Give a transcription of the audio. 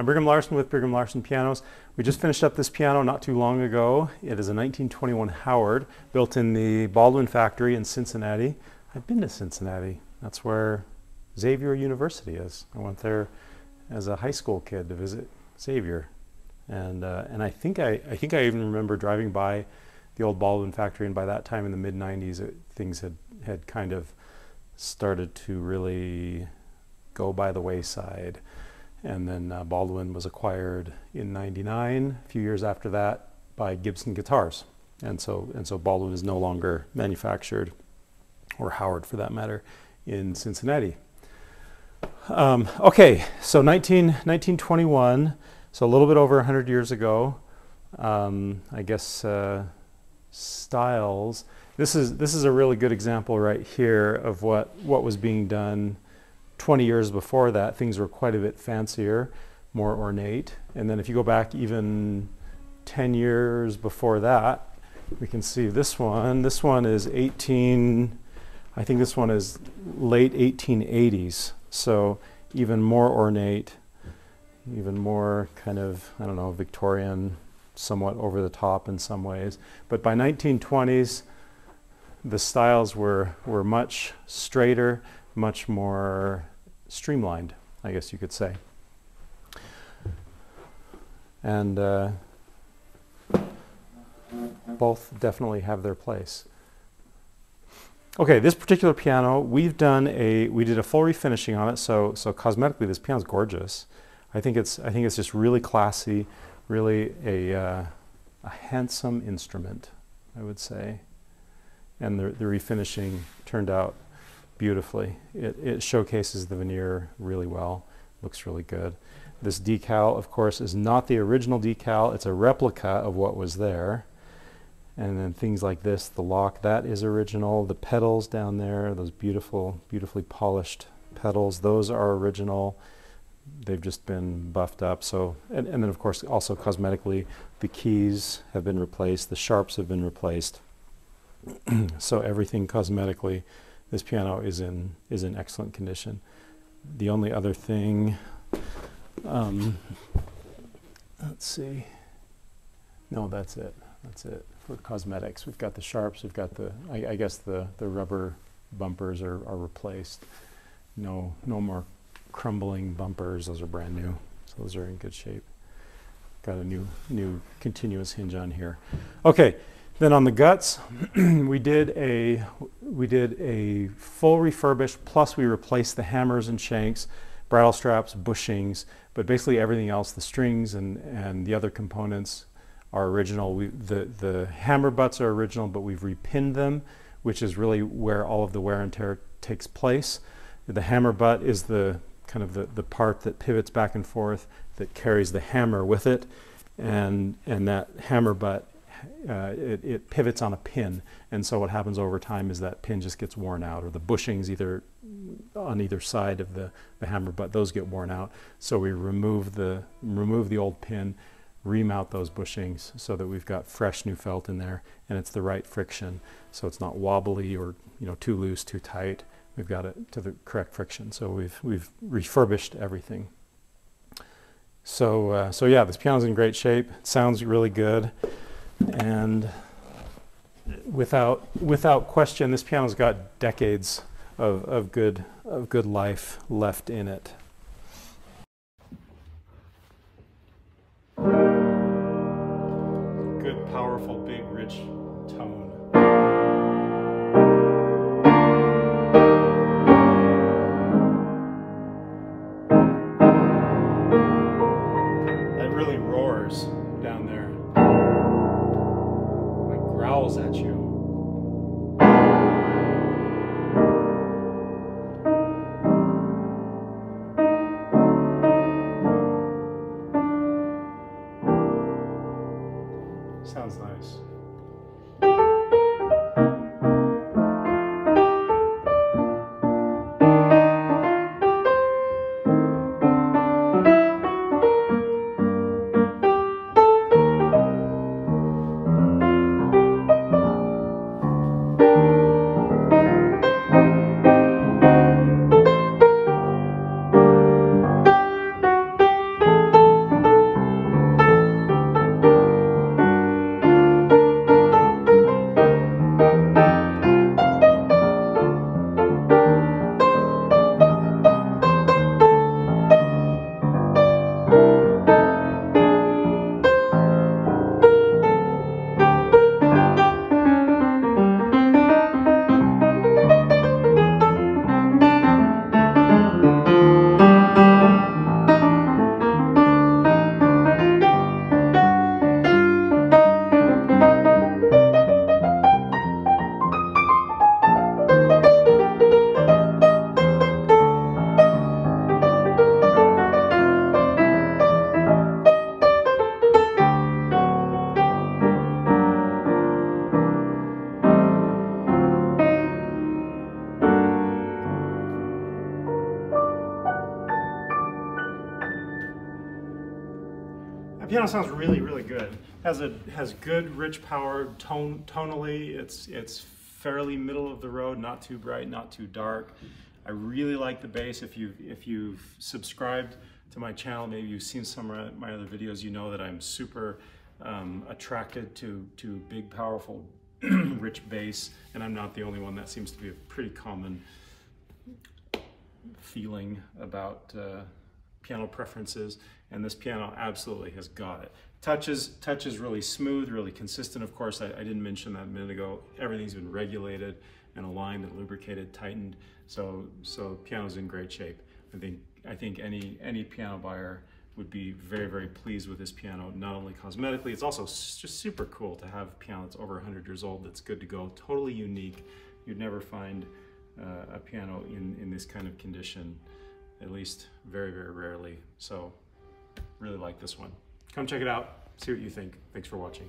I'm Brigham Larson with Brigham Larson Pianos. We just finished up this piano not too long ago. It is a 1921 Howard built in the Baldwin factory in Cincinnati. I've been to Cincinnati. That's where Xavier University is. I went there as a high school kid to visit Xavier. And I think I even remember driving by the old Baldwin factory, and by that time in the mid-90s things had kind of started to really go by the wayside. And then Baldwin was acquired in '99, a few years after that, by Gibson Guitars. And so Baldwin is no longer manufactured, or Howard for that matter, in Cincinnati. Okay, so 1921, so a little bit over 100 years ago. I guess styles. This is a really good example right here of what was being done 20 years before that. Things were quite a bit fancier, more ornate. And then if you go back even 10 years before that, we can see this one. This one is I think this one is late 1880s. So even more ornate, even more kind of, I don't know, Victorian, somewhat over the top in some ways. But by 1920s, the styles were much straighter, much more streamlined, I guess you could say. And both definitely have their place. Okay, this particular piano, we did a full refinishing on it, so cosmetically this piano's gorgeous. I think it's just really classy, really a handsome instrument, I would say. And the refinishing turned out beautifully. It showcases the veneer really well, looks really good. This decal, of course, is not the original decal, it's a replica of what was there. And then things like this, the lock, that is original. The pedals down there, those beautifully polished pedals, those are original. They've just been buffed up. So, and then of course also cosmetically, the keys have been replaced, the sharps have been replaced. So everything cosmetically, this piano is in excellent condition. The only other thing, let's see. No, that's it. That's it for cosmetics. We've got the sharps. We've got the, I guess the rubber bumpers are replaced. No more crumbling bumpers. Those are brand new. So those are in good shape. Got a new continuous hinge on here. Okay. Then on the guts, we did a full refurbish, plus we replaced the hammers and shanks, bridle straps, bushings, but basically everything else, the strings and the other components are original. The hammer butts are original, but we've repinned them, which is really where all of the wear and tear takes place. The hammer butt is the kind of the part that pivots back and forth, that carries the hammer with it, and that hammer butt, it pivots on a pin, and so what happens over time is that pin just gets worn out, or the bushings on either side of the hammer butt, those get worn out. So we remove the old pin, remount those bushings so that we've got fresh new felt in there, and it's the right friction, so it's not wobbly or too loose, too tight. We've got it to the correct friction, so we've refurbished everything. So yeah, this piano's in great shape. It sounds really good. And without question, this piano's got decades of good life left in it. Good, powerful, big, rich tone. That really roars down there. Growls at you. Sounds nice. piano sounds really, really good. Has good, rich power. Tonally, it's fairly middle of the road, not too bright, not too dark. I really like the bass. If you've subscribed to my channel, maybe you've seen some of my other videos, you know that I'm super attracted to big, powerful, rich bass, and I'm not the only one. That seems to be a pretty common feeling about piano preferences, and this piano absolutely has got it. Touch is really smooth, really consistent. Of course, I didn't mention that a minute ago. Everything's been regulated and aligned and lubricated, tightened, so piano's in great shape. I think any piano buyer would be very, very pleased with this piano, not only cosmetically, it's also just super cool to have a piano that's over 100 years old that's good to go, totally unique. You'd never find a piano in this kind of condition, at least very, very rarely. So really like this one. Come check it out, see what you think. Thanks for watching.